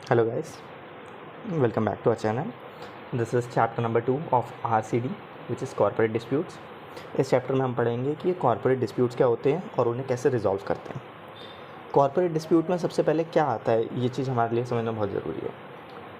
Hello guys, welcome back to our channel. This is chapter number 2 of RCD which is corporate disputes. इस chapter में हम पढ़ेंगे कि corporate disputes क्या होते हैं और उन्हें कैसे रिजॉल्व करते हैं। कॉर्पोरेट डिस्प्यूट में सबसे पहले क्या आता है, ये चीज़ हमारे लिए समझना बहुत ज़रूरी है।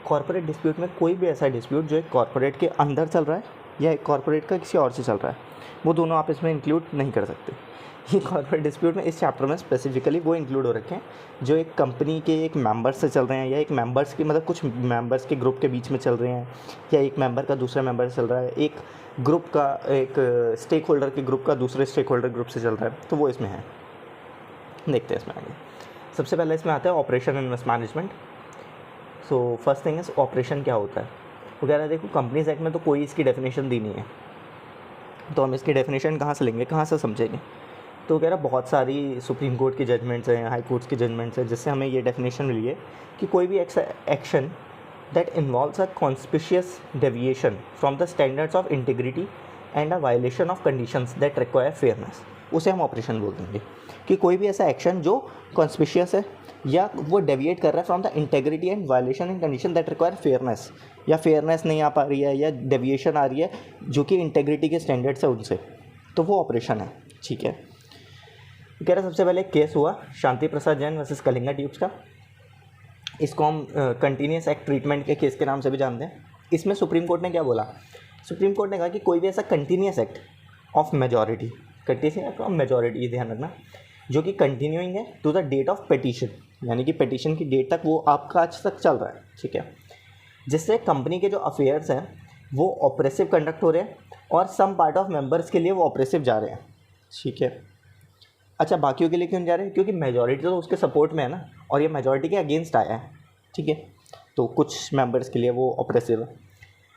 कॉर्पोरेट डिस्प्यूट में कोई भी ऐसा डिस्प्यूट जो एक कॉर्पोरेट के अंदर चल रहा है या एक कॉर्पोरेट का किसी और से चल रहा है, वो दोनों आप इसमें इंक्लूड नहीं कर सकते। ये कॉर्पोरेट डिस्प्यूट में इस चैप्टर में स्पेसिफिकली वो इंक्लूड हो रखे हैं जो एक कंपनी के एक मेंबर्स से चल रहे हैं या एक मेंबर्स की मतलब कुछ मेंबर्स के ग्रुप के बीच में चल रहे हैं या एक मेंबर का दूसरा मेंबर से चल रहा है, एक ग्रुप का एक स्टेक होल्डर के ग्रुप का दूसरे स्टेक होल्डर ग्रुप से चल रहा है, तो वो इसमें है। देखते हैं इसमें आगे। सबसे पहले इसमें आता है operation and risk management. So first thing is operation क्या होता है। वो कह रहा है देखो कंपनीज एक्ट में तो कोई इसकी डेफिनेशन दी नहीं है, तो हम इसकी डेफिनेशन कहाँ से लेंगे, कहाँ से समझेंगे। तो कह रहा बहुत सारी सुप्रीम कोर्ट की जजमेंट्स हैं, हाई कोर्ट्स की जजमेंट्स हैं, जिससे हमें ये डेफिनेशन मिली है कि कोई भी action that involves a conspicuous deviation from the standards of integrity and a violation of conditions that require fairness, उसे हम ऑपरेशन बोल देंगे। कि कोई भी ऐसा एक्शन जो कॉन्स्पिशियस है या वो डेविएट कर रहा है from the integrity and violation in condition that require fairness, या फेयरनेस नहीं आ पा रही है या डेविएशन आ रही है जो कि इंटेग्रिटी के स्टैंडर्ड्स है उनसे, तो वो ऑपरेशन है। ठीक है, कह रहा सबसे पहले एक केस हुआ शांति प्रसाद जैन वर्सेस कलिंगा ट्यूब्स का। इसको हम कंटिन्यूस एक्ट ट्रीटमेंट के केस के नाम से भी जानते हैं। इसमें सुप्रीम कोर्ट ने क्या बोला, सुप्रीम कोर्ट ने कहा कि कोई भी ऐसा continuous act of majority, continuous act of majority, ये ध्यान रखना, जो कि कंटिन्यूइंग है to the date of petition, यानी कि पिटीशन की डेट तक वो आपका आज तक चल रहा है। ठीक है, जिससे कंपनी के जो अफेयर्स हैं वो ऑपरेसिव कंडक्ट हो रहे हैं और सम पार्ट ऑफ मेंबर्स के लिए वो ऑपरेसिव जा रहे हैं। ठीक है, अच्छा बाकियों के लिए क्यों जा रहे हैं, क्योंकि मेजॉरिटी तो उसके सपोर्ट में है ना, और ये मेजॉरिटी के अगेंस्ट आया है। ठीक है, तो कुछ मेंबर्स के लिए वो ऑपरेसिव है।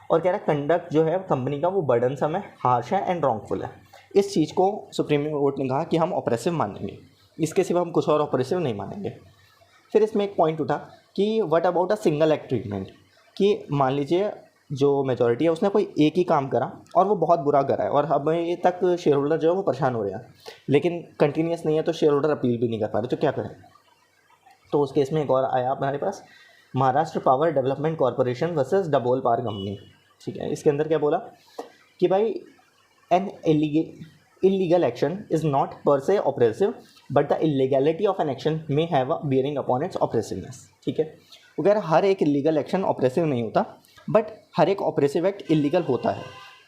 और कह रहा है कंडक्ट जो है कंपनी का वो बर्डनसम है, हार्श है एंड रॉन्गफुल है। इस चीज़ को सुप्रीम कोर्ट ने कहा कि हम ऑपरेसिव मानेंगे, इसके सिवा हम कुछ और ऑपरेसिव नहीं मानेंगे। फिर इसमें एक पॉइंट उठा कि what about a single act treatment, कि मान लीजिए जो मेजॉरिटी है उसने कोई एक ही काम करा और वो बहुत बुरा करा है और अभी तक शेयर होल्डर जो है वो परेशान हो रहे हैं, लेकिन कंटिन्यूस नहीं है तो शेयर होल्डर अपील भी नहीं कर पा रहे, तो क्या करें। तो उस केस में एक और आया हमारे पास Maharashtra power development corporation versus Dabhol power company. ठीक है, इसके अंदर क्या बोला कि भाई an illegal action is not per se oppressive but the illegality of an action may have a bearing upon its oppressiveness। ठीक है, वो कह रहा हर एक इलीगल एक्शन ऑपरेसिव नहीं होता, बट हर एक ऑपरेसिव एक्ट इलीगल होता है।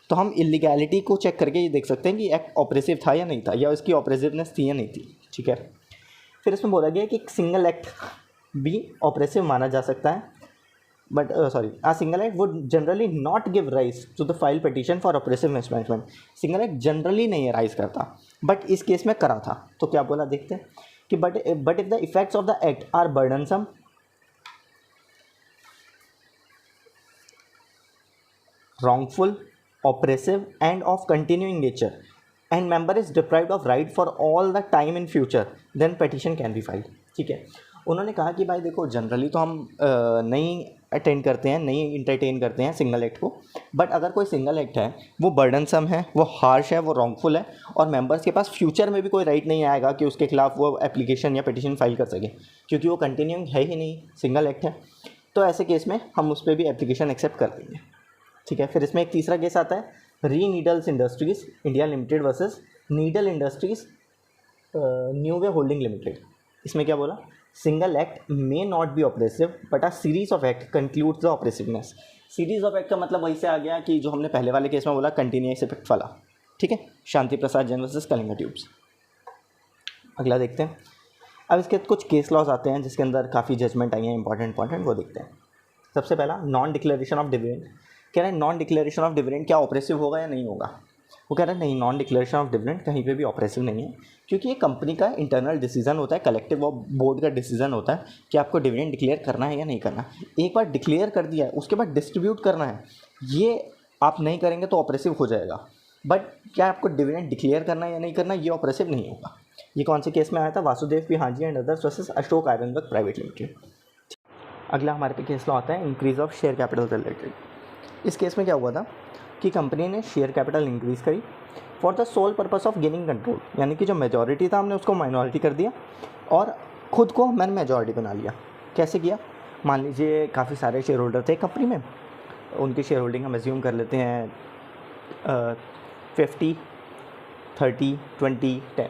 तो हम इलीगैलिटी को चेक करके ये देख सकते हैं कि एक्ट ऑपरेसिव था या नहीं था, या उसकी ऑपरेसिवनेस थी या नहीं थी। ठीक है, फिर इसमें बोला गया कि एक सिंगल एक्ट भी ऑपरेसिव माना जा सकता है, but a single act would generally not give rise to the file petition for oppressive mismanagement। Single act generally नहीं राइज करता, बट इस केस में करा था। तो क्या बोला देखते हैं कि but if the effects of the act are burdensome, wrongful, oppressive and of continuing nature and member is deprived of right for all the time in future, then petition can be filed। ठीक है, उन्होंने कहा कि भाई देखो generally तो हम नहीं अटेंड करते हैं, नहीं इंटरटेन करते हैं सिंगल एक्ट को, बट अगर कोई सिंगल एक्ट है वो बर्डनसम है, वो हार्श है, वो रॉन्गफुल है और मेंबर्स के पास फ्यूचर में भी कोई राइट नहीं आएगा कि उसके खिलाफ वो एप्लीकेशन या पिटीशन फाइल कर सके, क्योंकि वो कंटिन्यूइंग है ही नहीं, सिंगल एक्ट है, तो ऐसे केस में हम उस पर भी एप्लीकेशन एक्सेप्ट कर देंगे। ठीक है, फिर इसमें एक तीसरा केस आता है re needles industries India limited versus needle industries newey holding limited. इसमें क्या बोला, single act may not be oppressive but a series of act concludes the oppressiveness. Series of act का मतलब वही से आ गया कि जो हमने पहले वाले केस में बोला कंटिन्यूस इफेक्ट वाला। ठीक है, शांति प्रसाद जैन वर्सेस कलिंगा ट्यूब्स। अगला देखते हैं। अब इसके कुछ केस लॉज आते हैं जिसके अंदर काफ़ी जजमेंट आई हैं इंपॉर्टेंट, वो देखते हैं। सबसे पहला नॉन डिक्लेरेशन ऑफ डिविडेंड। कह रहा है नॉन डिक्लेरेशन ऑफ डिविडेंड क्या ऑपरेसिव होगा या नहीं होगा। वो कह रहा है नहीं, नॉन डिक्लेरेशन ऑफ डिविडेंड कहीं पे भी ऑपरेसिव नहीं है, क्योंकि ये कंपनी का इंटरनल डिसीजन होता है, कलेक्टिव बोर्ड का डिसीजन होता है कि आपको डिविडेंड डिक्लेयर करना है या नहीं करना। एक बार डिक्लेयर कर दिया है उसके बाद डिस्ट्रीब्यूट करना है, ये आप नहीं करेंगे तो ऑपरेसिव हो जाएगा, बट क्या आपको डिविडेंड डिक्लेयर करना है या नहीं करना, ये ऑपरेसिव नहीं होगा। ये कौन से केस में आया था, Vasudev P Haji and others versus Ashok iron work private limited. अगला हमारे पे केस लॉ आता है increase of share capital related. इस केस में क्या हुआ था कि कंपनी ने शेयर कैपिटल इंक्रीज़ करी for the sole purpose of gaining control, यानी कि जो मेजॉरिटी था हमने उसको माइनॉरिटी कर दिया और ख़ुद को मैंने मेजॉरिटी बना लिया। कैसे किया, मान लीजिए काफ़ी सारे शेयर होल्डर थे कंपनी में, उनकी शेयर होल्डिंग हम एज्यूम कर लेते हैं 50, 30, 20, 10,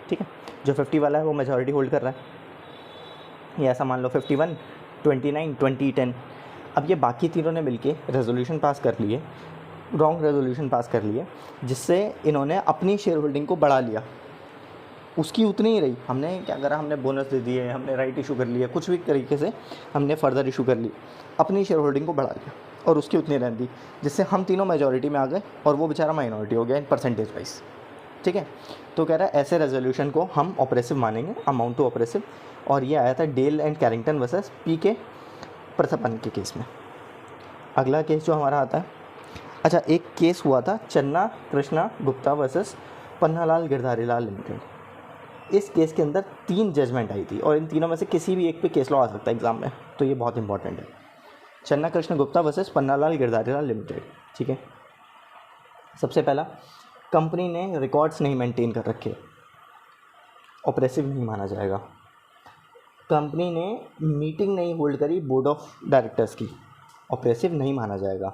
ठीक है। जो 50 वाला है वो मेजॉरिटी होल्ड कर रहा है, या ऐसा मान लो 51, 29, 20, 10। अब ये बाकी तीनों ने मिलके रेजोल्यूशन पास कर लिए, रॉन्ग रेजोल्यूशन पास कर लिए, जिससे इन्होंने अपनी शेयर होल्डिंग को बढ़ा लिया। उसकी उतनी ही रही, हमने क्या करा, हमने बोनस दे दिए, हमने राइट इशू कर लिया, कुछ भी तरीके से हमने फर्दर इशू कर ली, अपनी शेयर होल्डिंग को बढ़ा लिया और उसकी उतनी रहने दी, जिससे हम तीनों मेजॉरिटी में आ गए और वो बेचारा माइनॉरिटी हो गया इन परसेंटेज वाइज, ठीक है। तो कह रहा है ऐसे रेजोल्यूशन को हम ऑपरेसिव मानेंगे, अमाउंट टू ऑपरेसिव। और ये आया था Dale and Carrington versus P K Prathapan के केस में। अगला केस जो हमारा आता है, अच्छा एक केस हुआ था चन्ना कृष्णा गुप्ता वर्सेस पन्नालाल गिरधारीलाल लिमिटेड। इस केस के अंदर 3 जजमेंट आई थी और इन तीनों में से किसी भी एक पे केस लॉ आ सकता है एग्जाम में, तो ये बहुत इंपॉर्टेंट है। चन्ना कृष्ण गुप्ता वर्सेस पन्नालाल गिरधारीलाल लिमिटेड, ठीक है। सबसे पहला, कंपनी ने रिकॉर्ड्स नहीं मेंटेन कर रखे, ऑपरेसिव नहीं माना जाएगा। कंपनी ने मीटिंग नहीं होल्ड करी बोर्ड ऑफ डायरेक्टर्स की, ऑपरेसिव नहीं माना जाएगा।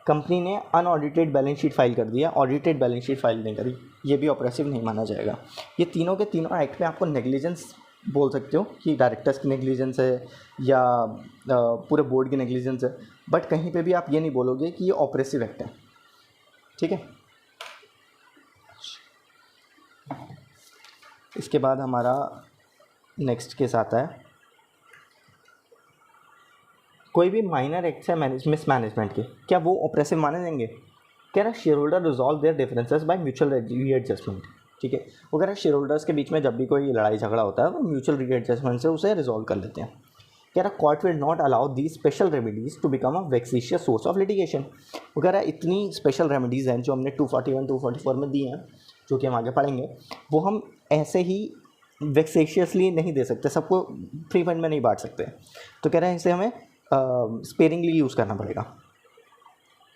कंपनी ने अनऑडिटेड बैलेंस शीट फाइल कर दिया, ऑडिटेड बैलेंस शीट फाइल नहीं करी, ये भी ऑपरेसिव नहीं माना जाएगा। ये तीनों के तीनों एक्ट में आपको नेग्लिजेंस बोल सकते हो कि डायरेक्टर्स की नेग्लिजेंस है या पूरे बोर्ड की नेग्लिजेंस है, बट कहीं पे भी आप ये नहीं बोलोगे कि ये ऑपरेसिव एक्ट है, ठीक है। इसके बाद हमारा नेक्स्ट केस आता है, कोई भी माइनर एक्ट है मिसमैनेजमेंट के, क्या वो ऑपरेसिव माने जाएंगे? कह रहा share holder resolve there differences by mutual readjustment, ठीक है। वो कह रहा शेयर होल्डर्स के बीच में जब भी कोई लड़ाई झगड़ा होता है वो म्यूचुअल रीएडजस्टमेंट से उसे रिजॉल्व कर लेते हैं। कह रहा court will not allow these special remedies to become a vexatious source of litigation. वो कह रहा है इतनी स्पेशल रेमेडीज़ हैं जो हमने 241, 244 में दी हैं, जो कि हम आगे पढ़ेंगे, वो हम ऐसे ही वेक्सेशियसली नहीं दे सकते, सबको फ्री फंड में नहीं बांट सकते। तो कह रहे हैं इसे हमें स्पेरिंगली यूज़ करना पड़ेगा,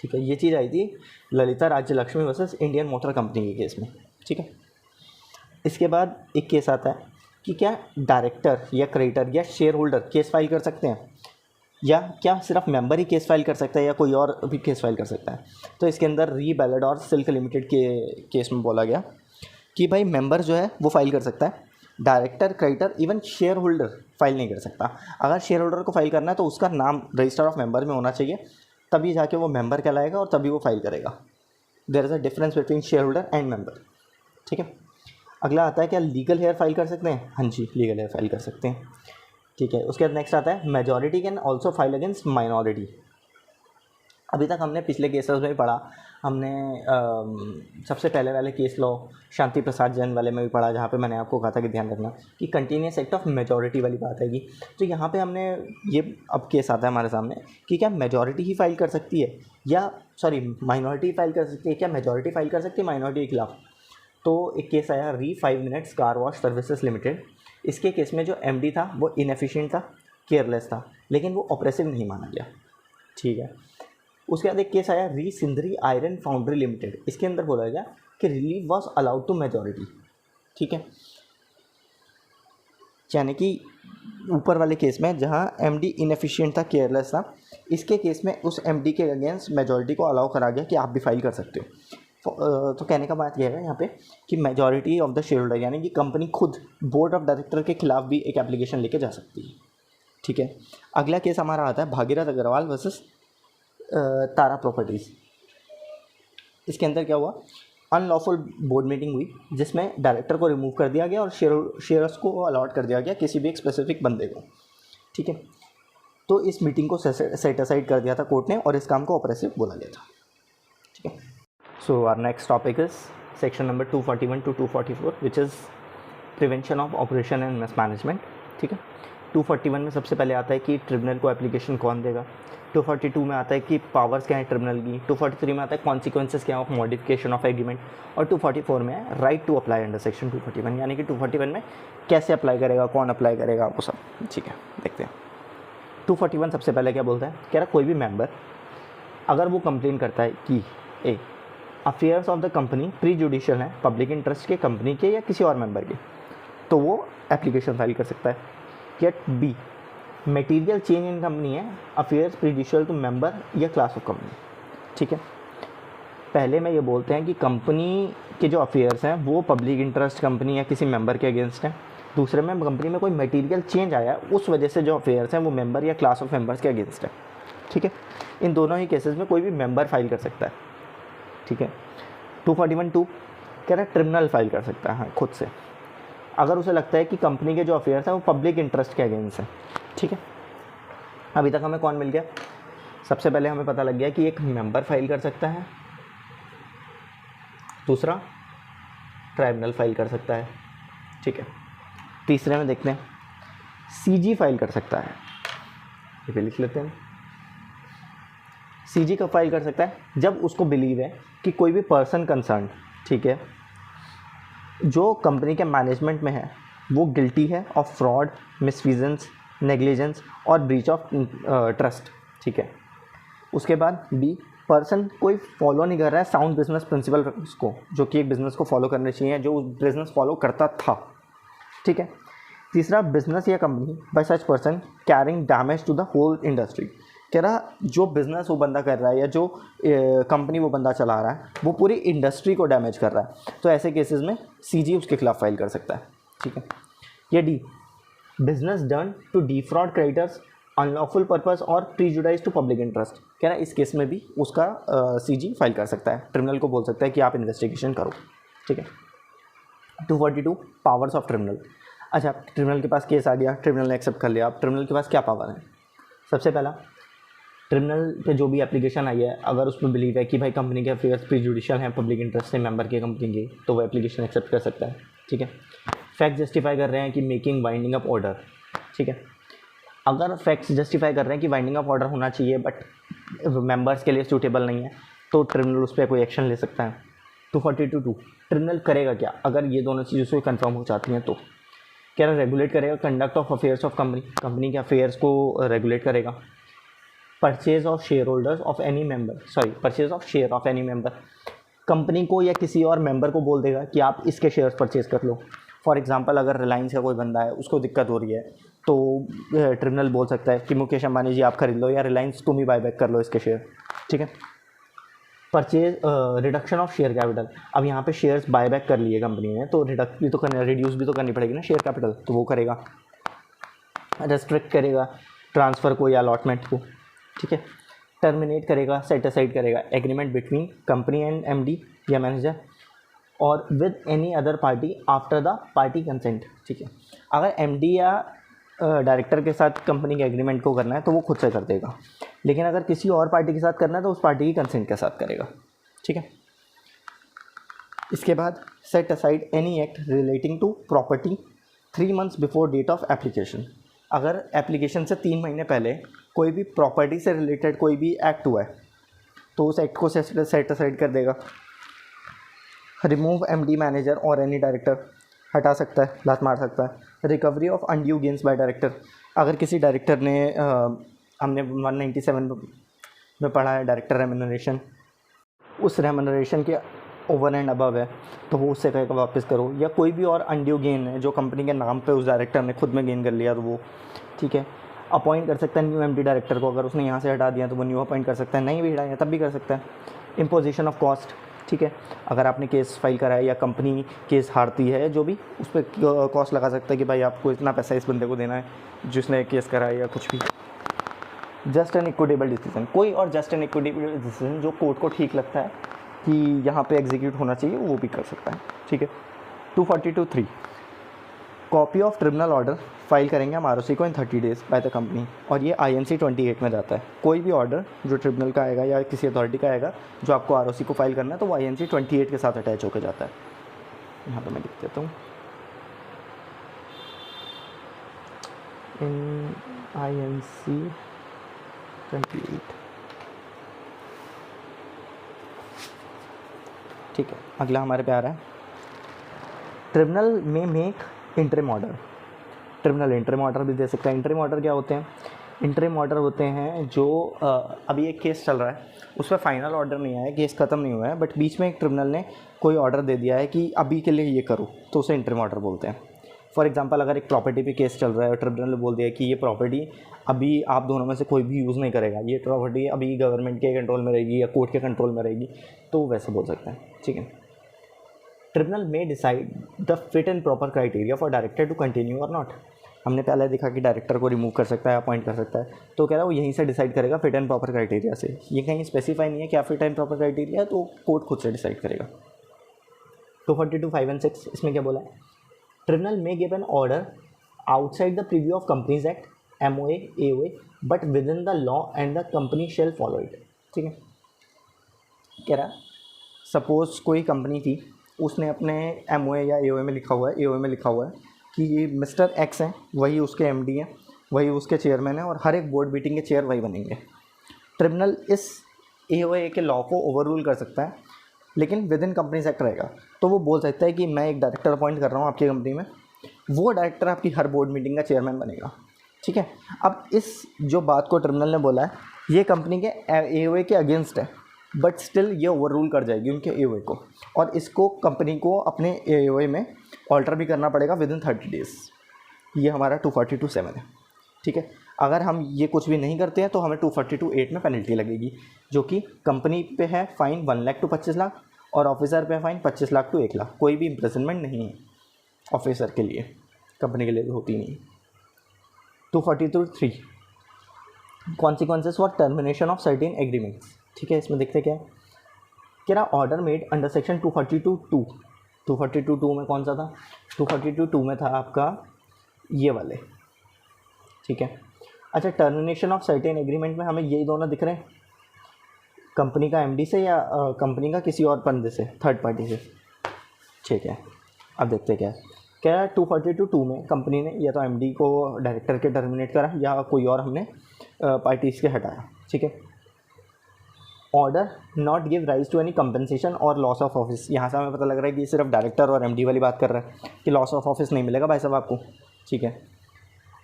ठीक है। ये चीज़ आई थी ललिता राज्य Lakshmi versus Indian motor company के केस में, ठीक है। इसके बाद एक केस आता है कि क्या डायरेक्टर या क्रेडिटर या शेयर होल्डर केस फाइल कर सकते हैं, या क्या सिर्फ मेंबर ही केस फाइल कर सकता है या कोई और भी केस फाइल कर सकता है। तो इसके अंदर री बैलेड और सिल्क लिमिटेड के केस में बोला गया कि भाई मेंबर जो है वो फाइल कर सकता है, director, creditor, even share holder file नहीं कर सकता। अगर शेयर होल्डर को फाइल करना है तो उसका नाम रजिस्टर ऑफ मेंबर में होना चाहिए, तभी जाके वो मेंबर कहलाएगा और तभी वो फाइल करेगा। There is a difference between shareholder and member, ठीक है। अगला आता है क्या लीगल हेयर फाइल कर सकते हैं? हाँ जी, लीगल हेयर फाइल कर सकते हैं, ठीक है। उसके बाद नेक्स्ट आता है majority can also file against minority. अभी तक हमने पिछले केसेस में भी पढ़ा, हमने सबसे पहले वाले केस लॉ शांति प्रसाद जैन वाले में भी पढ़ा, जहाँ पे मैंने आपको कहा था कि ध्यान रखना कि कंटिन्यूस एक्ट ऑफ मेजॉरिटी वाली बात आएगी। तो यहाँ पे हमने ये अब केस आता है हमारे सामने कि क्या मेजॉरिटी ही फाइल कर सकती है, या सॉरी माइनॉरिटी फाइल कर सकती है, क्या मेजॉरिटी फाइल कर सकती है माइनॉरिटी के खिलाफ। तो एक केस आया री 5 minutes car wash services limited. इसके केस में जो एमडी था वो इनएफिशिएंट था, केयरलेस था, लेकिन वो ऑपरेसिव नहीं माना गया, ठीक है। उसके बाद एक केस आया री सिंधरी आयरन फाउंड्री लिमिटेड। इसके अंदर बोला गया कि relief was allowed to majority, ठीक है। यानी कि ऊपर वाले केस में जहां एमडी इनएफिशिएंट था, केयरलेस था, इसके केस में उस एमडी के अगेंस्ट मेजॉरिटी को अलाउ करा गया कि आप भी फाइल कर सकते हो। तो कहने का बात यह है यहाँ पे कि majority of the share holder यानी कि कंपनी खुद बोर्ड ऑफ डायरेक्टर के खिलाफ भी एक एप्लीकेशन लेके जा सकती है, ठीक है। अगला केस हमारा आता है भागीरथ अग्रवाल वर्सेस तारा प्रॉपर्टीज़। इसके अंदर क्या हुआ, अनलॉफुल बोर्ड मीटिंग हुई जिसमें डायरेक्टर को रिमूव कर दिया गया और शेयर्स को अलॉट कर दिया गया किसी भी एक स्पेसिफिक बंदे को, ठीक है। तो इस मीटिंग को सेट असाइड कर दिया था कोर्ट ने और इस काम को ऑपरेसिव बोला गया था, ठीक है। So our next topic is section number 241 to 244 which is prevention of operation and mismanagement, ठीक है। 241 में सबसे पहले आता है कि ट्रिब्यूनल को एप्लीकेशन कौन देगा। 242 में आता है कि पावर्स क्या है ट्रिब्यूनल की। 243 में आता है कॉन्सिक्वेंसेस क्या ऑफ मॉडिफिकेशन ऑफ एग्रीमेंट। और 244 में है right to apply under section 241, यानी कि 241 में कैसे अप्लाई करेगा, कौन अप्लाई करेगा, वो सब, ठीक है। देखते हैं 241 सबसे पहले क्या बोलता है, कह रहा कोई भी मेंबर अगर वो कंप्लेन करता है कि a affairs of the company prejudicial है, पब्लिक इंटरेस्ट के, कंपनी के या किसी और मेंबर के, तो वो एप्लीकेशन फाइल कर सकता है। Get be material change in company है, अफेयर्स प्रीजुडिशियल टू मेंबर या क्लास ऑफ कंपनी। ठीक है, पहले में ये बोलते हैं कि कंपनी के जो अफेयर्स हैं वो पब्लिक इंटरेस्ट कंपनी या किसी मेंबर के अगेंस्ट हैं। दूसरे में कंपनी में कोई मटेरियल चेंज आया है, उस वजह से जो अफेयर्स हैं वो मेंबर या क्लास ऑफ मेंबर्स के अगेंस्ट है। ठीक है, इन दोनों ही केसेस में कोई भी मेंबर फाइल कर सकता है। ठीक है, 241(2) कह रहा है ट्रिब्यूनल फाइल कर सकता है, हाँ, खुद से, अगर उसे लगता है कि कंपनी के जो अफेयर्स हैं वो पब्लिक इंटरेस्ट के अगेंस्ट हैं। ठीक है, अभी तक हमें कौन मिल गया? सबसे पहले हमें पता लग गया कि एक मेंबर फाइल कर सकता है, दूसरा ट्राइब्यूनल फाइल कर सकता है। ठीक है, तीसरे में देखते हैं सीजी फाइल कर सकता है, ये भी लिख लेते हैं। सीजी कब फाइल कर सकता है? जब उसको बिलीव है कि कोई भी पर्सन कंसर्न, ठीक है, जो कंपनी के मैनेजमेंट में है वो गिल्टी है ऑफ फ्रॉड, मिसफीजेंस, नेग्लिजेंस और ब्रीच ऑफ ट्रस्ट। ठीक है, उसके बाद बी, पर्सन कोई फॉलो नहीं कर रहा है साउंड बिजनेस प्रिंसिपल को, जो कि एक बिज़नेस को फॉलो करने चाहिए, जो बिज़नेस फॉलो करता था। ठीक है, तीसरा, बिजनेस या company by such person carrying damage to the whole industry. कह रहा जो बिज़नेस वो बंदा कर रहा है या जो कंपनी वो बंदा चला रहा है वो पूरी इंडस्ट्री को डैमेज कर रहा है, तो ऐसे केसेस में सीजी उसके खिलाफ फाइल कर सकता है। ठीक है, ये D, business done to defraud creditors, unlawful purpose और प्रीजुडाइज टू पब्लिक इंटरेस्ट। कह रहा है इस केस में भी उसका सीजी फाइल कर सकता है, ट्रिब्यूनल को बोल सकता है कि आप इन्वेस्टिगेशन करो। ठीक है, 242 पावर्स ऑफ ट्रिब्यूनल। अच्छा, ट्रिब्यूनल के पास केस आ गया, ट्रिब्यूनल ने एक्सेप्ट कर लिया, अब ट्रिब्यूनल के पास क्या पावर है? सबसे पहला, ट्रिब्यूनल पे जो भी एप्लीकेशन आई है, अगर उसमें बिलीव है कि भाई कंपनी के अफेयर्स प्रीजुडिशियल हैं पब्लिक इंटरेस्ट से मेंबर के कंपनी के, तो वो एप्लीकेशन एक्सेप्ट कर सकता है। ठीक है, फैक्ट जस्टिफाई कर रहे हैं कि मेकिंग वाइंडिंग अप ऑर्डर। ठीक है, अगर फैक्ट्स जस्टिफाई कर रहे हैं कि वाइंडिंग अप ऑर्डर होना चाहिए बट मेंबर्स के लिए सूटेबल नहीं है, तो ट्रिब्यूनल उस पर कोई एक्शन ले सकता है। 242(2) ट्रिब्यूनल करेगा क्या अगर ये दोनों चीज़ों से कंफर्म हो जाती हैं? तो क्या रेगुलेट करेगा conduct of affairs of company, company के अफेयर्स को रेगुलेट करेगा। Purchase of share holders of any member, purchase of share of any member, company को या किसी और मेंबर को बोल देगा कि आप इसके शेयर्स परचेज कर लो। फॉर एग्जांपल, अगर रिलायंस का कोई बंदा है, उसको दिक्कत हो रही है, तो ट्रिब्यूनल बोल सकता है कि मुकेश अंबानी जी आप खरीद लो, या रिलायंस तुम ही बायबैक कर लो इसके शेयर। ठीक है, purchase reduction of share capital, अब यहाँ पे शेयर्स बायबैक कर लिए कंपनी ने, तो रिडक्ट भी तो करना, रिड्यूस भी तो करनी पड़ेगी ना शेयर कैपिटल, तो वो करेगा। रेस्ट्रिक्ट करेगा ट्रांसफ़र को या अलॉटमेंट को। ठीक है, टर्मिनेट करेगा, सेट असाइड करेगा agreement between company and MD या मैनेजर और with any other party after the party consent. ठीक है, अगर एमडी या डायरेक्टर के साथ कंपनी के एग्रीमेंट को करना है तो वो खुद से कर देगा, लेकिन अगर किसी और पार्टी के साथ करना है तो उस पार्टी की कंसेंट के साथ करेगा। ठीक है, इसके बाद set aside any act relating to property 3 months before date of application. अगर एप्लीकेशन से 3 महीने पहले कोई भी प्रॉपर्टी से रिलेटेड कोई भी एक्ट हुआ है तो उस एक्ट को सेट असाइड कर देगा। रिमूव एमडी मैनेजर और एनी डायरेक्टर, हटा सकता है, लात मार सकता है। Recovery of undue gains by director, अगर किसी डायरेक्टर ने हमने 197 में पढ़ा है डायरेक्टर रेम्यूनरेशन, उस रेम्यूनरेशन के ओवर एंड अबव है तो वो उससे कहेगा वापस करो, या कोई भी और अनड्यू गेन है जो कंपनी के नाम पे उस डायरेक्टर ने खुद में गेन कर लिया तो वो। ठीक है, अपॉइंट कर सकता है न्यू एमडी डायरेक्टर को, अगर उसने यहाँ से हटा दिया तो वो न्यू अपॉइंट कर सकता है, नहीं भी हटाया तब भी कर सकता है। इम्पोजिशन ऑफ कॉस्ट, ठीक है, अगर आपने केस फाइल करा है या कंपनी केस हारती है जो भी, उस पर कॉस्ट लगा सकता है कि भाई आपको इतना पैसा इस बंदे को देना है जिसने केस करा है या कुछ भी। जस्ट एंड इक्विटेबल डिसीजन, कोई और जस्ट एंड इक्विटेबल डिसीजन जो कोर्ट को ठीक लगता है कि यहाँ पे एग्जीक्यूट होना चाहिए वो भी कर सकता है। ठीक है, 242(3) copy of tribunal order file करेंगे हम आरओसी को इन 30 days बाय द कंपनी, और ये INC 28 में जाता है। कोई भी ऑर्डर जो ट्रिब्यूनल का आएगा या किसी अथॉरिटी का आएगा जो आपको आरओसी को फाइल करना है तो वो INC 28 के साथ अटैच होकर जाता है। यहाँ पे मैं लिख देता हूँ इन INC 28। ठीक है, अगला हमारे पे आ रहा है ट्रिब्यूनल में make interim order. Tribunal interim order भी दे सकता है। इंटरिम ऑर्डर क्या होते हैं? इंटरिम ऑर्डर होते हैं जो अभी एक केस चल रहा है, उस पर फाइनल ऑर्डर नहीं आया है, केस ख़त्म नहीं हुआ है, बट बीच में एक ट्रिब्यूनल ने कोई ऑर्डर दे दिया है कि अभी के लिए ये करो, तो उसे इंटरिम ऑर्डर बोलते हैं। फॉर एग्जांपल अगर एक प्रॉपर्टी पे केस चल रहा है और ट्रिब्यूनल ने बोल दिया कि ये प्रॉपर्टी अभी आप दोनों में से कोई भी यूज़ नहीं करेगा, ये प्रॉपर्टी अभी गवर्नमेंट के कंट्रोल में रहेगी या कोर्ट के कंट्रोल में रहेगी, तो वैसे बोल सकते हैं, ठीक है। ट्रिब्यूनल में decide the fit and proper criteria for director to continue और नॉट। हमने पहले देखा कि डायरेक्टर को रिमूव कर सकता है, अपॉइंट कर सकता है, तो कह रहा है वो यहीं से डिसाइड करेगा फिट एंड प्रॉपर क्राइटेरिया से। ये कहीं स्पेसिफाई नहीं है क्या फिट एंड प्रॉपर क्राइटेरिया है, तो कोर्ट खुद से डिसाइड करेगा। 242(5) and 6 इसमें क्या बोला है, ट्रिब्यूनल में give an order outside the purview of companies act, MOA, AOA, but within the law and the company shall follow it, ठीक है। कह रहा सपोज कोई कंपनी थी, उसने अपने MOA या AOA में लिखा हुआ है, AOA में लिखा हुआ है कि ये मिस्टर एक्स हैं, वही उसके MD हैं, वही उसके चेयरमैन हैं और हर एक बोर्ड मीटिंग के चेयर वही बनेंगे। ट्रिब्यूनल इस AOA के लॉ को ओवर रूल कर सकता है, लेकिन विद इन कंपनीज एक्ट रहेगा। तो वो बोल सकता है कि मैं एक डायरेक्टर अपॉइंट कर रहा हूँ आपकी कंपनी में, वो डायरेक्टर आपकी हर बोर्ड मीटिंग का चेयरमैन बनेगा, ठीक है। अब इस जो बात को ट्रिब्यूनल ने बोला है, ये कंपनी के AOA के अगेंस्ट है, बट स्टिल ये ओवर रूल कर जाएगी उनके AOA को, और इसको कंपनी को अपने AOA में ऑल्टर भी करना पड़ेगा विद इन 30 डेज़। ये हमारा 242(7) है, ठीक है। अगर हम ये कुछ भी नहीं करते हैं तो हमें 242(8) में पेनल्टी लगेगी, जो कि कंपनी पे है फाइन 1 लाख टू 25 लाख और ऑफिसर पे फाइन 25 लाख टू 1 लाख। कोई भी इम्प्रिजनमेंट नहीं है ऑफिसर के लिए, कंपनी के लिए होती नहीं। 242(3) consequences for termination of certain agreements, ठीक है। इसमें देखते क्या है, कह रहा ऑर्डर मेड अंडर सेक्शन 242(2). 242(2) में कौन सा था, 242(2) में था आपका ये वाले, ठीक है। अच्छा, टर्मिनेशन ऑफ सर्टेन एग्रीमेंट में हमें यही दोनों दिख रहे हैं, कंपनी का MD से या कंपनी का किसी और बंदे से, थर्ड पार्टी से, ठीक है। अब देखते क्या है, कह रहा है 242(2) में कंपनी ने या तो MD को डायरेक्टर के टर्मिनेट करा या कोई और हमने पार्टीज के हटाया, ठीक है। Order not give rise to any compensation और लॉस ऑफ ऑफिस। यहाँ से हमें पता लग रहा है कि सिर्फ डायरेक्टर और MD वाली बात कर रहा है कि लॉस ऑफ ऑफिस नहीं मिलेगा भाई साहब आपको, ठीक है।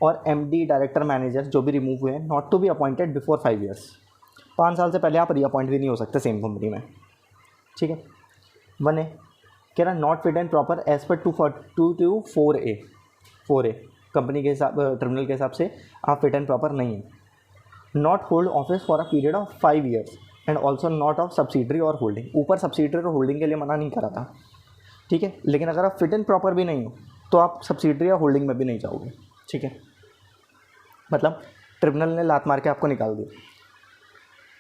और MD, डायरेक्टर, मैनेजर जो भी रिमूव हुए हैं, not to be appointed before 5 years. 5 साल से पहले आप रीअपॉइंट भी नहीं हो सकते सेम कंपनी में, ठीक है। 1A कह रहा not fit and proper as पर 242(4A). 4A कंपनी के हिसाब, ट्रिब्यूनल के हिसाब से आप फिट एंड प्रॉपर नहीं है। Not hold office for a period of 5 years and also not of subsidiary और होल्डिंग। ऊपर सब्सिडरी और होल्डिंग के लिए मना नहीं करा था, ठीक है, लेकिन अगर आप फिट एंड प्रॉपर भी नहीं हो तो आप सब्सिडरी या होल्डिंग में भी नहीं जाओगे, ठीक है। मतलब ट्रिब्यूनल ने लात मार के आपको निकाल दिया,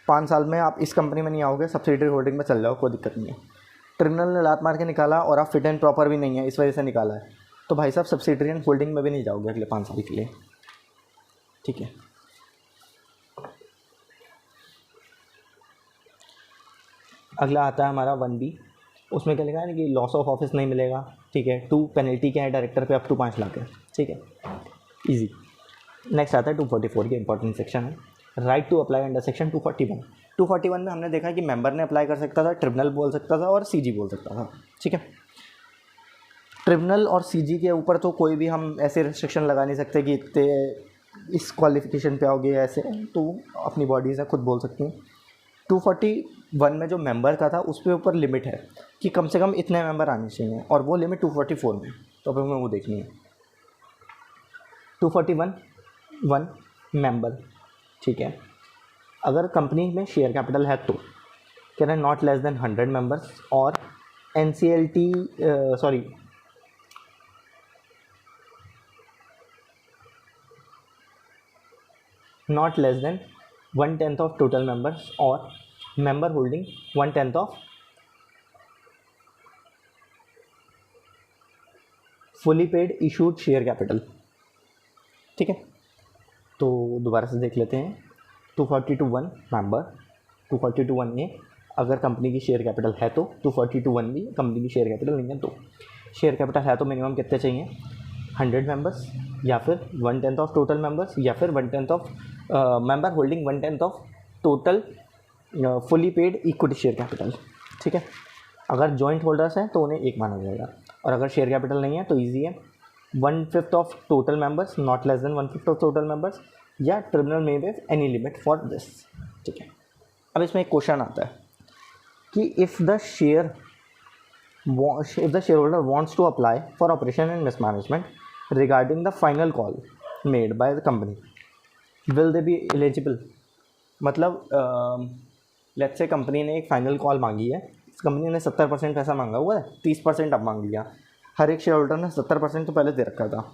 5 साल में आप इस कंपनी में नहीं आओगे, सब्सिडरी होल्डिंग में चल जाओ, कोई दिक्कत नहीं है। ट्रिब्यूनल ने लात मार के निकाला और आप फिट एंड प्रॉपर भी नहीं है, इस वजह से निकाला है, तो भाई साहब सब्सिडरी एंड होल्डिंग में भी नहीं जाओगे अगले 5 साल के लिए, ठीक है। अगला आता है हमारा 1B। उसमें क्या लिखा है कि लॉस ऑफ ऑफिस नहीं मिलेगा, ठीक है। 2 पेनल्टी क्या है डायरेक्टर पे, अप टू 5 लाख है, ठीक है, इजी। नेक्स्ट आता है 244 के इंपॉर्टेंट सेक्शन है, right to apply under section 241। 241 में हमने देखा कि मेंबर ने अप्लाई कर सकता था, ट्रिब्यूनल बोल सकता था और CG बोल सकता था, ठीक है। ट्रिब्यूनल और CG के ऊपर तो कोई भी हम ऐसे रिस्ट्रिक्शन लगा नहीं सकते कि इतने इस क्वालिफिकेशन पे आओगे ऐसे, तो अपनी बॉडी से खुद बोल सकती हैं। 241 में जो मेंबर का था उस पे ऊपर लिमिट है कि कम से कम इतने मेंबर आने चाहिए, और वो लिमिट 244 में, तो अब हमें वो देखनी है। 241(1) मेंबर, ठीक है। अगर कंपनी में शेयर कैपिटल है तो कह रहे हैं नॉट लेस देन 100 मेंबर्स और NCLT not less than 1/10 of total members or member holding 1/10 of fully paid issued share capital, ठीक है। तो दोबारा से देख लेते हैं। 242(1) मेंबर, 242(1)A अगर कंपनी की शेयर कैपिटल है तो, 242(1)B कंपनी की शेयर कैपिटल नहीं है तो। शेयर कैपिटल है तो मिनिमम कितने चाहिए, 100 मेंबर्स या फिर 1/10 ऑफ टोटल मेंबर्स या फिर 1/10 of member holding 1/10 of total fully paid equity share capital, ठीक है। अगर जॉइंट होल्डर्स हैं तो उन्हें एक माना जाएगा, और अगर शेयर कैपिटल नहीं है तो ईजी है, 1/5 of total members, not less than 1/5 of total members, या ट्रिब्यूनल में wave any limit for this, ठीक है। अब इसमें एक क्वेश्चन आता है कि if the share holder wants to apply for operation and mismanagement regarding the final call made by the company will they be eligible. मतलब लेट्स से कंपनी ने एक फाइनल कॉल मांगी है, कंपनी ने 70% पैसा मांगा हुआ है, 30% अब मांग लिया। हर एक शेयर होल्डर ने 70% तो पहले दे रखा था।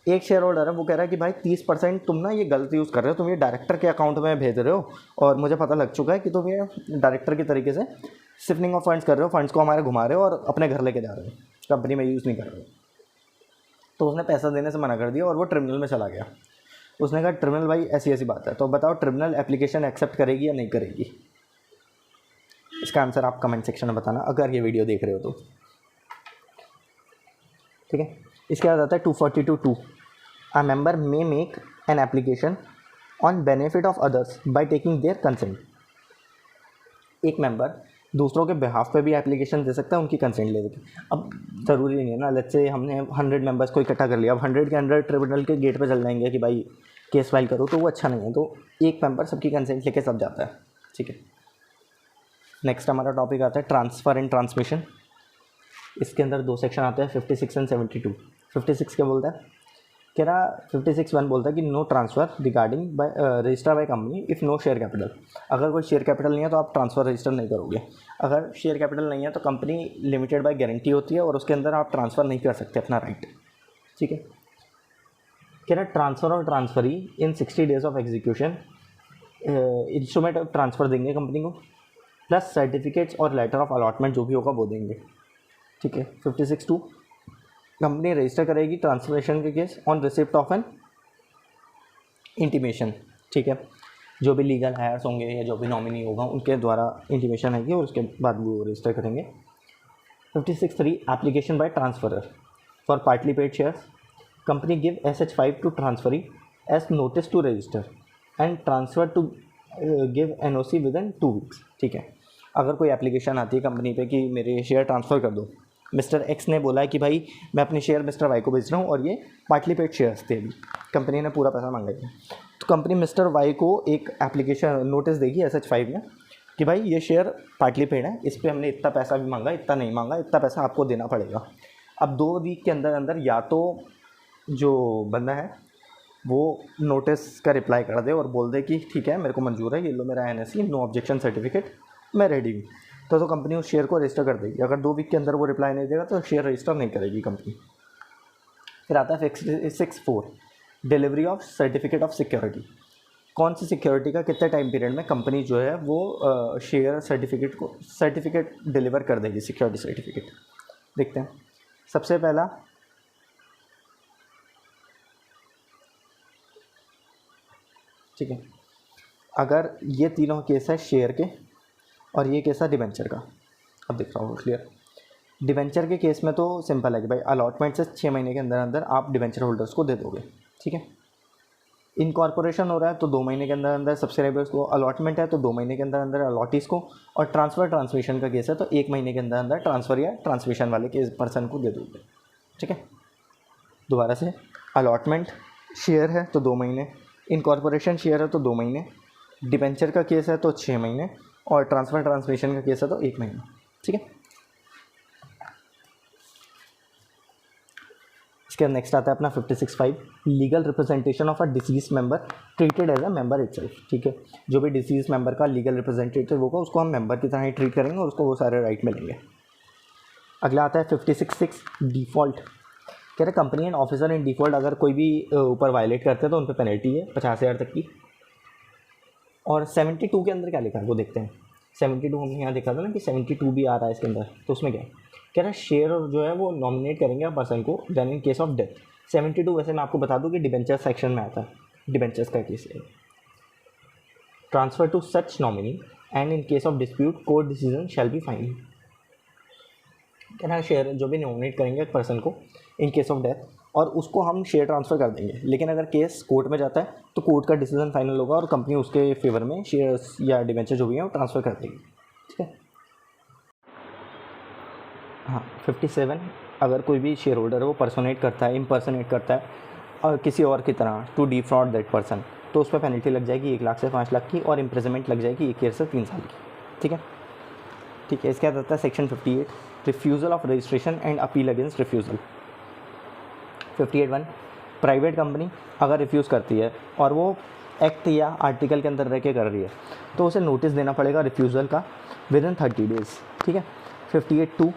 एक शेयर होल्डर है वो कह रहा है कि भाई 30% तुम ना ये गलत यूज़ कर रहे हो, तुम ये डायरेक्टर के अकाउंट में भेज रहे हो और मुझे पता लग चुका है कि तुम ये डायरेक्टर के तरीके से शिफ्टिंग ऑफ फंड्स कर रहे हो, फंड्स को हमारे घुमा रहे हो और अपने घर लेके जा रहे हो, कंपनी में यूज़ नहीं कर रहे हो। तो उसने पैसा देने से मना कर दिया और वो ट्रिब्यूनल में चला गया। उसने कहा ट्रिब्यूनल भाई ऐसी ऐसी बात है, तो बताओ ट्रिब्यूनल एप्लीकेशन एक्सेप्ट करेगी या नहीं करेगी। इसका आंसर आप कमेंट सेक्शन में बताना अगर ये वीडियो देख रहे हो तो। ठीक है, इसके बाद आता है 242(2). A member may make an application on benefit of others by taking their consent. एक मेंबर दूसरों के बिहाफ पे भी एप्लीकेशन दे सकता है उनकी कंसेंट ले के। अब ज़रूरी नहीं है ना, लेट्स से हमने 100 मेंबर्स को इकट्ठा कर लिया, अब 100 के अंदर ट्रिब्यूनल के गेट पे चल जाएंगे कि भाई केस फाइल करो, तो वो अच्छा नहीं है। तो एक मेंबर सबकी कंसेंट लेके सब जाता है। ठीक है, नेक्स्ट हमारा टॉपिक आता है ट्रांसफ़र एंड ट्रांसमिशन। इसके अंदर दो सेक्शन आते हैं, 56 एंड 72। 56 क्या बोलता है, कह रहा 56(1) बोलता है कि no transfer regarding by register by company if no share capital. अगर कोई शेयर कैपिटल नहीं है तो आप ट्रांसफ़र रजिस्टर नहीं करोगे। अगर शेयर कैपिटल नहीं है तो कंपनी लिमिटेड बाय गारंटी होती है और उसके अंदर आप ट्रांसफ़र नहीं कर सकते अपना राइट। ठीक है, कह रहा ट्रांसफ़र और transferee in 60 days of execution instrument transfer देंगे कंपनी को, प्लस सर्टिफिकेट्स और लेटर ऑफ अलॉटमेंट जो भी होगा वो देंगे। ठीक है, 56(2) कंपनी रजिस्टर करेगी ट्रांसफरेशन के case on receipt of N intimation. ठीक है, जो भी लीगल हायर्स होंगे या जो भी नॉमिनी होगा उनके द्वारा इंटीमेशन आएगी और उसके बाद वो रजिस्टर करेंगे। 56(3) application by transferor for partly paid shares. Company give SH5 to transferee as notice to register and transfer to give NOC within 2 weeks. ठीक है, अगर कोई एप्लीकेशन आती है कंपनी पे कि मेरे शेयर ट्रांसफ़र कर दो, मिस्टर एक्स ने बोला है कि भाई मैं अपने शेयर मिस्टर वाई को बेच रहा हूँ और ये पार्टली पेड शेयर्स थे, अभी कंपनी ने पूरा पैसा मांगा है, तो कंपनी मिस्टर वाई को एक एप्लीकेशन नोटिस देगी SH5 में कि भाई ये शेयर पार्टली पेड है, इस पर हमने इतना पैसा भी मांगा, इतना नहीं मांगा, इतना पैसा आपको देना पड़ेगा। अब 2 वीक के अंदर अंदर या तो जो बंदा है वो नोटिस का रिप्लाई कर दे और बोल दे कि ठीक है मेरे को मंजूर है, ये लो मेरा NSE नो ऑब्जेक्शन सर्टिफिकेट, मैं रेडी हूँ, तो कंपनी उस शेयर को रजिस्टर कर देगी। अगर 2 वीक के अंदर वो रिप्लाई नहीं देगा तो शेयर रजिस्टर नहीं करेगी कंपनी। फिर आता है 56(4) delivery of certificate of security. कौन सी सिक्योरिटी का कितने टाइम पीरियड में कंपनी जो है वो शेयर सर्टिफिकेट डिलीवर कर देगी, सिक्योरिटी सर्टिफिकेट। देखते हैं, सबसे पहला ठीक है, अगर ये तीनों केस है शेयर के और ये केस है डिवेंचर का। अब दिख रहा होगा क्लियर। डिवेंचर के केस में तो सिंपल है कि भाई अलॉटमेंट से 6 महीने के अंदर अंदर आप डिवेंचर होल्डर्स को दे दोगे। ठीक है, इनकॉर्पोरेशन हो रहा है तो 2 महीने के अंदर अंदर सब्सक्राइबर्स को, अलॉटमेंट है तो 2 महीने के अंदर अंदर अलॉटीज़ को, और ट्रांसफ़र ट्रांसमिशन का केस है तो 1 महीने के अंदर अंदर ट्रांसफ़र या ट्रांसमिशन वाले के पर्सन को दे दोगे। ठीक है, दोबारा से, अलॉटमेंट शेयर है तो 2 महीने, इनकॉर्पोरेशन शेयर है तो 2 महीने, डिवेंचर का केस है तो 6 महीने, और ट्रांसफ़र ट्रांसमिशन का केस है तो 1 महीना। ठीक है, इसके बाद नेक्स्ट आता है अपना 56(5) legal representation of a deceased member treated as a member itself. ठीक है, जो भी डिसीज मेंबर का लीगल रिप्रेजेंटेटिव होगा उसको हम मेंबर की तरह ही ट्रीट करेंगे और उसको वो सारे राइट मिलेंगे। अगला आता है 56(6) डिफ़ॉल्ट। कह रहे company and officer in default अगर कोई भी ऊपर वायलेट करते हैं तो उन पर पेनल्टी है 50,000 तक की। और 72 के अंदर क्या लिखा है वो देखते हैं। 72 हमने यहाँ देखा था ना कि 72 भी आ रहा है इसके अंदर, तो उसमें क्या है, कह रहा है शेयर जो है वो नॉमिनेट करेंगे पर्सन को then in case of death. 72 वैसे मैं आपको बता दूं कि डिबेंचर सेक्शन में आता है, डिबेंचर्स का केस है। Transfer to such nominee and in case of dispute court decision shall be final. कह रहा है शेयर जो भी नॉमिनेट करेंगे एक पर्सन को इन केस ऑफ डेथ और उसको हम शेयर ट्रांसफ़र कर देंगे, लेकिन अगर केस कोर्ट में जाता है तो कोर्ट का डिसीजन फाइनल होगा और कंपनी उसके फेवर में शेयर्स या डिबेंचर जो भी है वो ट्रांसफ़र कर देगी। ठीक है, हाँ 57 अगर कोई भी शेयर होल्डर है वो पर्सोनेट करता है, इम्पर्सोनेट करता है और किसी और की तरह टू डिफ्रॉड दैट पर्सन, तो उस पर पेनल्टी लग जाएगी 1 लाख से 5 लाख की और इम्प्रिजनमेंट लग जाएगी 1 ईयर से 3 साल की। ठीक है, ठीक है, इसके बाद आता है section 58 refusal of registration and appeal against refusal. 58(1) private company अगर रिफ्यूज़ करती है और वो एक्ट या आर्टिकल के अंदर रह के कर रही है तो उसे नोटिस देना पड़ेगा रिफ्यूज़ल का विद इन 30 डेज़, ठीक है। 58(2)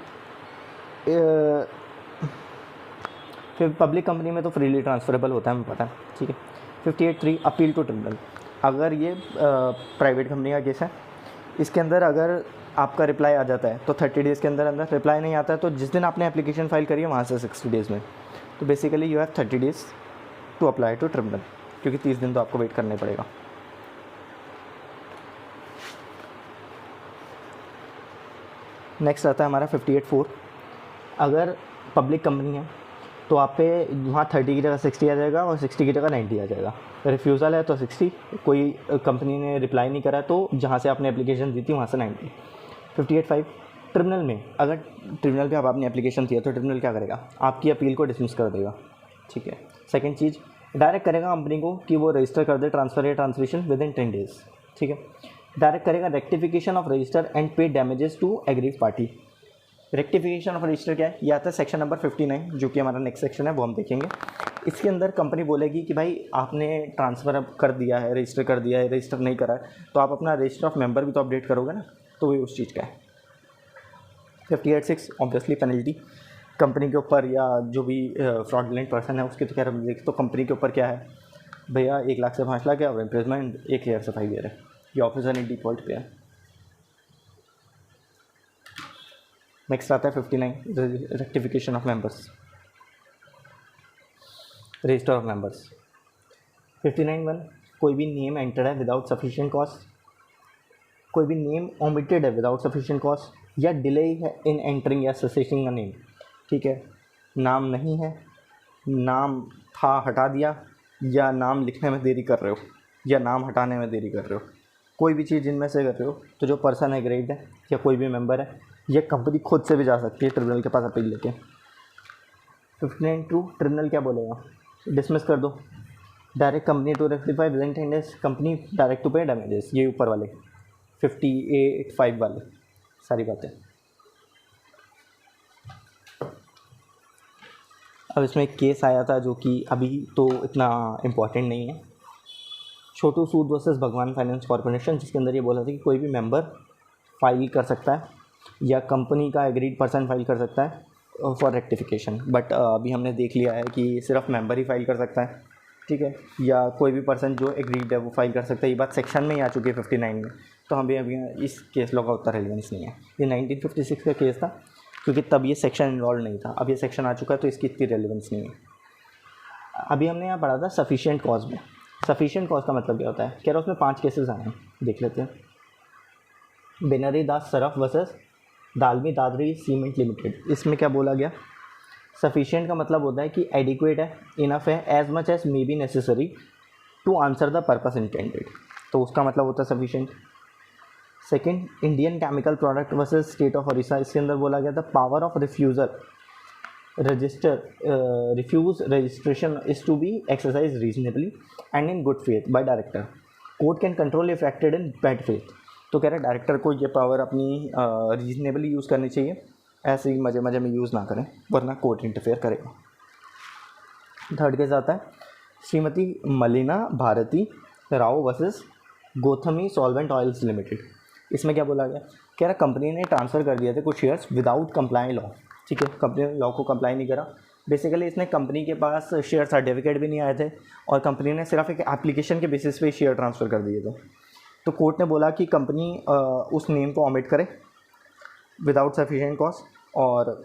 फिर पब्लिक कंपनी में तो फ्रीली ट्रांसफरेबल होता है, हमें पता है, ठीक है। 58(3) अपील टू ट्रिब्यूनल, अगर ये प्राइवेट कंपनी का केस है, इसके अंदर अगर आपका रिप्लाई आ जाता है तो 30 डेज़ के अंदर अंदर, रिप्लाई नहीं आता है तो जिस दिन आपने एप्लीकेशन फाइल करी है वहाँ से 60 डेज़ में, तो basically you have 30 days to apply to tribunal, क्योंकि 30 दिन तो आपको वेट करना पड़ेगा। नेक्स्ट आता है हमारा 58(4), अगर पब्लिक कंपनी है तो आप पे वहाँ 30 की जगह 60 आ जाएगा और 60 की जगह 90 आ जाएगा। रिफ्यूज़ल है तो 60, कोई कंपनी ने रिप्लाई नहीं करा तो जहाँ से आपने एप्लीकेशन दी थी वहाँ से 90। 58(5) ट्रिब्यूनल में, अगर ट्रिब्यूनल पे आप अपनी एप्लीकेशन दी है तो ट्रिब्यूनल क्या करेगा, आपकी अपील को डिसमिस कर देगा, ठीक है। सेकंड चीज़, डायरेक्ट करेगा कंपनी को कि वो रजिस्टर कर दे ट्रांसफ़र या ट्रांसमिशन विद इन 10 डेज़, ठीक है। डायरेक्ट करेगा rectification of register and pay damages to aggrieved party. Rectification of register क्या है, ये आता है सेक्शन नंबर 59, जो कि हमारा नेक्स्ट सेक्शन है, वो हम देखेंगे। इसके अंदर कंपनी बोलेगी कि भाई आपने ट्रांसफ़र अब कर दिया है, रजिस्टर कर दिया है, रजिस्टर नहीं करा है, तो आप अपना रजिस्टर ऑफ मेंबर भी तो अपडेट करोगे ना, तो वही उस चीज़ का है। 58(6) ऑब्वियसली पेनल्टी कंपनी के ऊपर या जो भी फ्रॉडलेंट पर्सन है उसके, तो क्या तो कंपनी के ऊपर क्या है भैया, 1 लाख से 5 लाख है और इम्प्रेजमेंट 1 ईयर से 5 ईयर है, ये ऑफिसर इन डिफॉल्ट पे है। नेक्स्ट आता है 59, rectification of members, register of members. 59(1), कोई भी नेम एंटर है विदाउट सफिशिएंट कॉस्ट, कोई भी नेम ओमिटेड है विदाउट सफिशिएंट कॉस्ट, या डिले है इन एंटरिंग या ससेसिंग अ नेम, ठीक है। नाम नहीं है, नाम था हटा दिया, या नाम लिखने में देरी कर रहे हो, या नाम हटाने में देरी कर रहे हो, कोई भी चीज़ जिनमें से कर रहे हो, तो जो पर्सन है ग्रेड है या कोई भी मेंबर है, ये कंपनी खुद से भी जा सकती है ट्रिब्यूनल के पास अपील लेके। 59(2) ट्रिब्यूनल क्या बोलेगा, डिसमिस कर दो, direct company to rectify within 10 days, company direct to pay damages, ये ऊपर वाले 58(5) वाले सारी बातें। अब इसमें एक केस आया था जो कि अभी तो इतना इम्पोर्टेंट नहीं है, छोटू सूद वर्सेस भगवान फाइनेंस कॉर्पोरेशन, जिसके अंदर ये बोला था कि कोई भी मेंबर फाइल कर सकता है या कंपनी का एग्रीड पर्सन फाइल कर सकता है फॉर रेक्टिफिकेशन, बट अभी हमने देख लिया है कि सिर्फ मेंबर ही फाइल कर सकता है, ठीक है, या कोई भी पर्सन जो एग्रीड है वो फाइल कर सकता है। ये बात सेक्शन में ही आ चुकी है 59 में, तो हम अभी इस केस लॉ का उतना रेलिवेंस नहीं है। ये 1956 का केस था, क्योंकि तब ये सेक्शन इन्वॉल्व नहीं था, अब ये सेक्शन आ चुका है तो इसकी इतनी रेलिवेंस नहीं है। अभी हमने यहाँ पढ़ा था सफिशिएंट कॉज में, सफिशिएंट कॉज का मतलब क्या होता है, कह रहा उसमें 5 केसेस आए हैं, देख लेते हैं। Benari Das Saraf versus Dalmia Dadri cement limited, इसमें क्या बोला गया, सफिशिएंट का मतलब होता है कि एडिक्वेट है, इनफ है, as much as may be necessary to answer the purpose intended, तो उसका मतलब होता है sufficient. Second, Indian chemical product versus state of Odisha, इसके अंदर बोला गया था power of refusal refuse registration is to be exercise reasonably and in good faith by director, court can control if acted in bad faith, तो कह रहे director को ये पावर अपनी रीजनेबली यूज़ करनी चाहिए, ऐसे ही मज़े मज़े में यूज़ ना करें वरना कोर्ट इंटरफेयर करेगा। थर्ड केस आता है Shrimati Malina Bharati Rao versus Gothami solvent oils limited, इसमें क्या बोला गया, कह रहा कंपनी ने ट्रांसफ़र कर दिए थे कुछ शेयर्स विदाउट कंप्लाई लॉ, ठीक है, कंपनी ने लॉ को कंप्लाई नहीं करा, बेसिकली इसने कंपनी के पास शेयर सर्टिफिकेट भी नहीं आए थे और कंपनी ने सिर्फ एक एप्लीकेशन के बेसिस पे शेयर ट्रांसफ़र कर दिए थे, तो कोर्ट ने बोला कि कंपनी उस नेम को ऑमिट करे विदाउट सफिशिएंट कॉज, और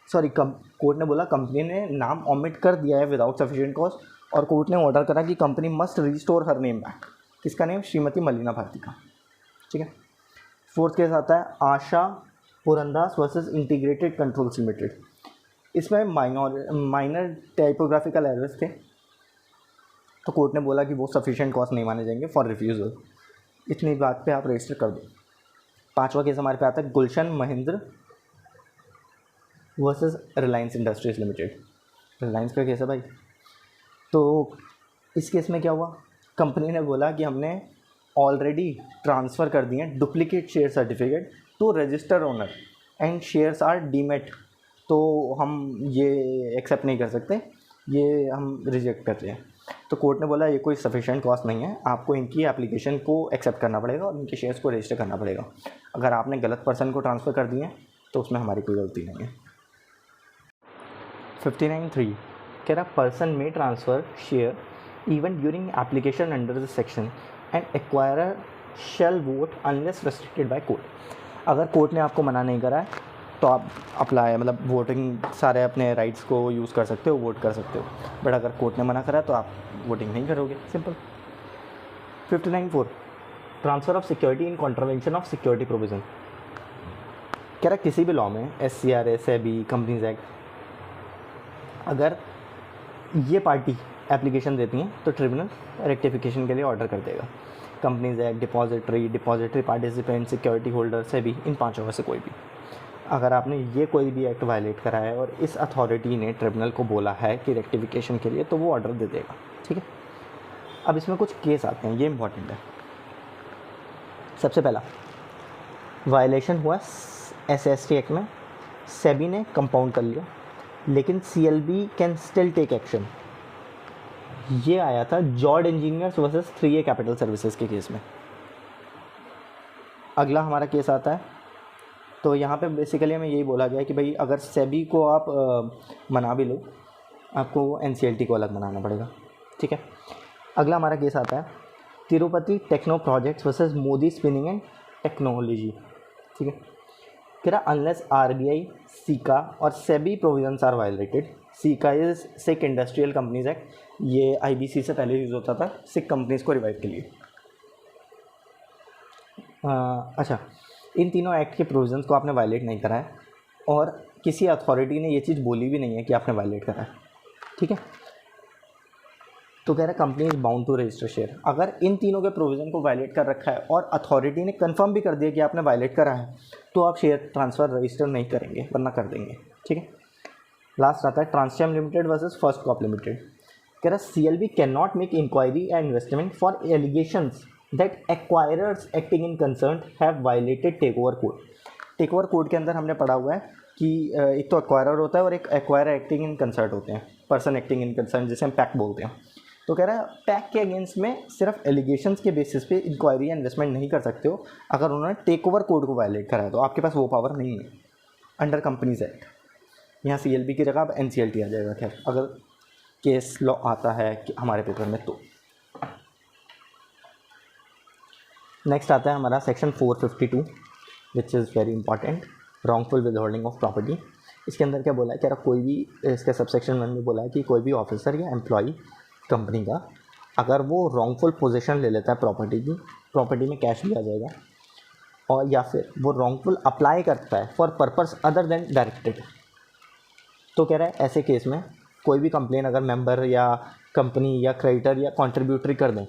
कोर्ट ने बोला कंपनी ने नाम ऑमिट कर दिया है विदाउट सफिशिएंट कॉज, और कोर्ट ने ऑर्डर करा कि company must restore her name back, किसका नेम, श्रीमती मलिना भारती का, ठीक है। फोर्थ केस आता है आशा पुरंदास वर्सेस इंटीग्रेटेड कंट्रोल्स लिमिटेड, इसमें माइनर टाइपोग्राफिकल एरर्स थे, तो कोर्ट ने बोला कि वो सफिशिएंट कॉस्ट नहीं माने जाएंगे फॉर रिफ्यूज़ल, इतनी बात पे आप रजिस्टर कर दो। पांचवा केस हमारे पे आता है Gulshan Mahendra versus Reliance industries limited, Reliance का केस है भाई। तो इस केस में क्या हुआ, कंपनी ने बोला कि हमने ऑलरेडी ट्रांसफ़र कर दिए duplicate share certificate to register owner and shares are demat तो हम ये एक्सेप्ट नहीं कर सकते, ये हम रिजेक्ट करते हैं। तो कोर्ट ने बोला ये कोई सफिशिएंट कॉस्ट नहीं है, आपको इनकी एप्लीकेशन को एक्सेप्ट करना पड़ेगा और इनके शेयर्स को रजिस्टर करना पड़ेगा। अगर आपने गलत पर्सन को ट्रांसफ़र कर दिए तो उसमें हमारी कोई गलती नहीं है। 59(3) कह रहा पर्सन में transfer share even during application under the section and acquirer shall vote unless restricted by court. अगर कोर्ट ने आपको मना नहीं करा है तो आप अप्लाई मतलब वोटिंग सारे अपने राइट्स को यूज़ कर सकते हो, वोट कर सकते हो। बट अगर कोर्ट ने मना करा तो आप वोटिंग नहीं करोगे, simple. 59(4) transfer of security in contravention of security provision. कह रहा किसी भी लॉ में SCRA, SEBI, कंपनीज एक्ट, अगर ये पार्टी एप्लीकेशन देती हैं तो ट्रिब्यूनल रेक्टिफिकेशन के लिए ऑर्डर कर देगा। Companies act, depository participant, security holder, SEBI, इन पांचों में से कोई भी। अगर आपने ये कोई भी एक्ट वायलेट करा है और इस अथॉरिटी ने ट्रिब्यूनल को बोला है कि रेक्टिफिकेशन के लिए, तो वो ऑर्डर दे देगा, ठीक है। अब इसमें कुछ केस आते हैं, ये इंपॉर्टेंट है। सबसे पहला वायलेशन हुआ SST एक्ट में, SEBI ने कंपाउंड कर लिया लेकिन CLB can still take action. ये आया था Jord engineers versus 3A capital services के केस में। अगला हमारा केस आता है, तो यहाँ पे बेसिकली हमें यही बोला गया है कि भाई अगर SEBI को आप मना भी लो, आपको NCLT को अलग मनाना पड़ेगा, ठीक है। अगला हमारा केस आता है Tirupati techno projects versus Modi spinning and technology, ठीक है। कह रहा अनलेस RBI, SICA और SEBI provisions are violated. SICA is sick industrial companies act, ये IBC से पहले यूज़ होता था सिक कंपनीज को रिवाइव के लिए। अच्छा, इन तीनों एक्ट के प्रोविजंस को आपने वायलेट नहीं करा है और किसी अथॉरिटी ने ये चीज़ बोली भी नहीं है कि आपने वायलेट करा है, ठीक है। तो कह रहा है company is bound to register share. अगर इन तीनों के प्रोविज़न को वायलेट कर रखा है और अथॉरिटी ने कंफर्म भी कर दिया कि आपने वायलेट करा है, तो आप शेयर ट्रांसफ़र रजिस्टर नहीं करेंगे, वरना कर देंगे, ठीक है। लास्ट आता है Transchem limited versus first corp limited. कह रहा CLB can not make inquiry and investment for allegations that acquirers acting in concern have violated take over code. Take over code के अंदर हमने पढ़ा हुआ है कि एक तो एक्वायरर होता है और एक एक्वायरर एक्टिंग इन कंसर्न होते हैं, पर्सन एक्टिंग इन कंसर्न, जिसे हम पैक बोलते हैं। तो कह रहा है पैक के अगेंस्ट में सिर्फ एलिगेशंस के बेसिस पे इंक्वायरी या इन्वेस्टमेंट नहीं कर सकते हो अगर उन्होंने टेक ओवर कोड को वायलेट करा है, तो आपके पास वो पावर नहीं है अंडर कंपनीज एक्ट। यहाँ CLB की जगह अब NCLT आ जाएगा, खैर अगर केस लॉ आता है कि हमारे पेपर में। तो नेक्स्ट आता है हमारा section 452 which is very important, wrongful withholding of property. इसके अंदर क्या बोला है, कह रहा कोई भी, इसके सबसेक्शन 1 में बोला है कि कोई भी ऑफिसर या एम्प्लॉई कंपनी का अगर वो रॉन्गफुल पोजीशन ले लेता है प्रॉपर्टी की, प्रॉपर्टी में कैश भी आ जाएगा, और या फिर वो रॉन्गफुल अप्लाई करता है for purpose other than directed, तो कह रहा है ऐसे केस में कोई भी कंप्लेन अगर मेंबर या कंपनी या क्रेडिटर या कॉन्ट्रीब्यूटरी कर दें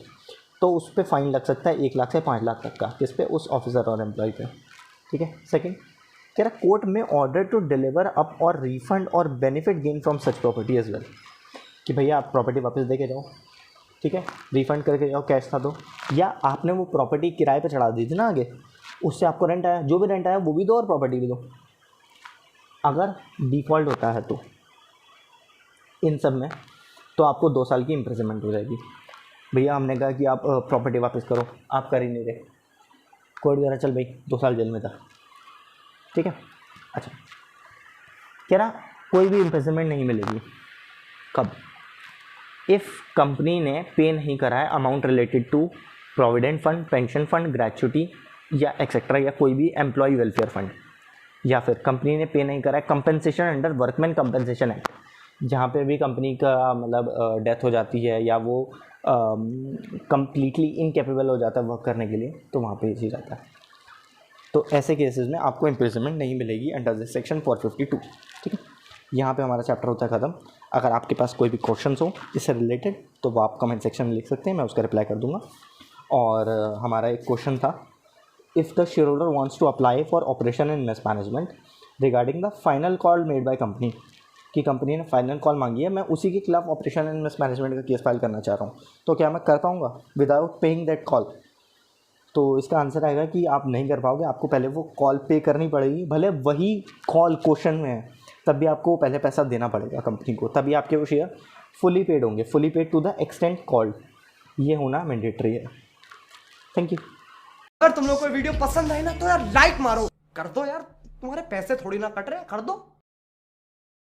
तो उस पर फ़ाइन लग सकता है 1 लाख से 5 लाख तक का, किस पे, उस ऑफिसर और एम्प्लॉय पे, ठीक है। सेकंड कह रहा कोर्ट में ऑर्डर टू डिलीवर अप और रिफंड और benefit gain from such property as well, कि भैया आप प्रॉपर्टी वापस दे के जाओ, ठीक है, रिफ़ंड करके जाओ, कैश ना दो, या आपने वो प्रॉपर्टी किराए पे चढ़ा दी थी ना आगे, उससे आपको रेंट आया, जो भी रेंट आया वो भी दो और प्रॉपर्टी भी दो। अगर डिफ़ॉल्ट होता है तो इन सब में तो आपको 2 साल की इम्प्रिजनमेंट हो जाएगी। भैया हमने कहा कि आप प्रॉपर्टी वापस करो, आप कर ही नहीं रहे, कोर्ट कह रहा चल भाई 2 साल जेल में था, ठीक है। अच्छा, कह रहा कोई भी इम्प्रिजनमेंट नहीं मिलेगी कब, इफ़ कंपनी ने पे नहीं करा है amount related to provident fund, pension fund, gratuity या एक्सेट्रा, या कोई भी एम्प्लॉय वेलफेयर फंड, या फिर कंपनी ने पे नहीं करा है compensation under workman compensation act, जहाँ पे भी कंपनी का मतलब डेथ हो जाती है या वो कम्प्लीटली इनकेपेबल हो जाता है वर्क करने के लिए, तो वहाँ पे ये चीज़ आता है। तो ऐसे केसेस में आपको इम्प्रिजनमेंट नहीं मिलेगी अंडर दिस सेक्शन 452, ठीक है। यहाँ पे हमारा चैप्टर होता है ख़त्म। अगर आपके पास कोई भी क्वेश्चंस हो इससे रिलेटेड तो वो आप कमेंट सेक्शन में लिख सकते हैं, मैं उसका रिप्लाई कर दूँगा। और हमारा एक क्वेश्चन था, if the shareholder wants to apply for operation and invest management regarding the final call made by company, कि कंपनी ने फाइनल कॉल मांगी है, मैं उसी के खिलाफ ऑपरेशन एंड इन्वेस्ट मैनेजमेंट का केस फाइल करना चाह रहा हूँ, तो क्या मैं कर पाऊँगा विदाउट पेइंग दैट कॉल? तो इसका आंसर आएगा कि आप नहीं कर पाओगे, आपको पहले वो कॉल पे करनी पड़ेगी, भले वही कॉल क्वेश्चन में है, तब भी आपको पहले पैसा देना पड़ेगा कंपनी को, तभी आपके वो शेयर फुली पेड होंगे, fully paid to the extent called. ये होना मैंडेटरी है। Thank you. अगर तुम लोग को वीडियो पसंद आई ना तो यार लाइक मारो, कर दो यार, तुम्हारे पैसे थोड़ी ना कट रहे, कर दो।